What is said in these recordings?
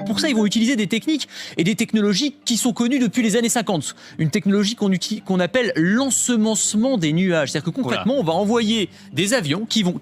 Pour ça, ils vont utiliser des techniques et des technologies qui sont connues depuis les années 50. Une technologie qu'on appelle l'ensemencement des nuages. C'est-à-dire que concrètement, on va envoyer des avions qui vont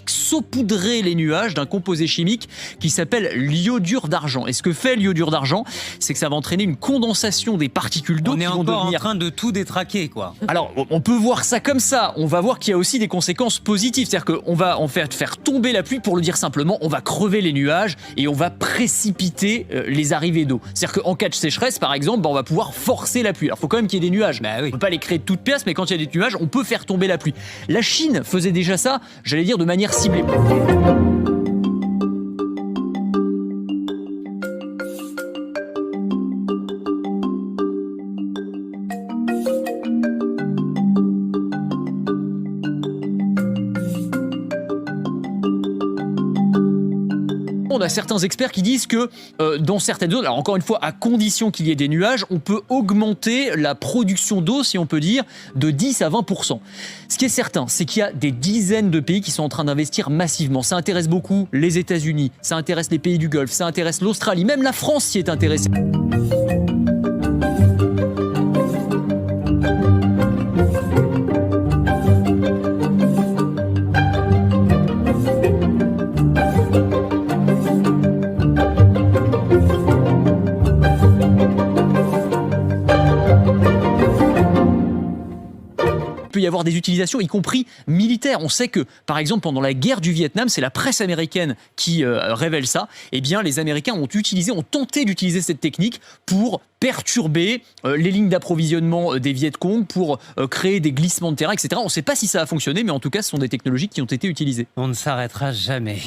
saupoudrer les nuages d'un composé chimique qui s'appelle l'iodure d'argent. Et ce que fait l'iodure d'argent, c'est que ça va entraîner une condensation des particules d'eau qui vont devenir... On est encore en train de tout détraquer, quoi. Alors, on peut voir ça comme ça. On va voir qu'il y a aussi des conséquences positives. C'est-à-dire qu'on va en faire tomber la pluie, pour le dire simplement, on va crever les nuages et on va précipiter les arrivées d'eau. C'est-à-dire qu'en cas de sécheresse, par exemple, on va pouvoir forcer la pluie. Alors, il faut quand même qu'il y ait des nuages. Bah oui. On peut pas les créer de toutes pièces, mais quand il y a des nuages, on peut faire tomber la pluie. La Chine faisait déjà ça, j'allais dire, de manière ciblée. On a certains experts qui disent que dans certaines zones, alors encore une fois, à condition qu'il y ait des nuages, on peut augmenter la production d'eau, si on peut dire, de 10 à 20%. Ce qui est certain, c'est qu'il y a des dizaines de pays qui sont en train d'investir massivement. Ça intéresse beaucoup les États-Unis, ça intéresse les pays du Golfe, ça intéresse l'Australie, même la France s'y est intéressée. Il peut y avoir des utilisations, y compris militaires. On sait que, par exemple, pendant la guerre du Vietnam, c'est la presse américaine qui révèle ça, eh bien, les Américains ont tenté d'utiliser cette technique pour perturber les lignes d'approvisionnement des Viet Cong, pour créer des glissements de terrain, etc. On ne sait pas si ça a fonctionné, mais en tout cas, ce sont des technologies qui ont été utilisées. On ne s'arrêtera jamais.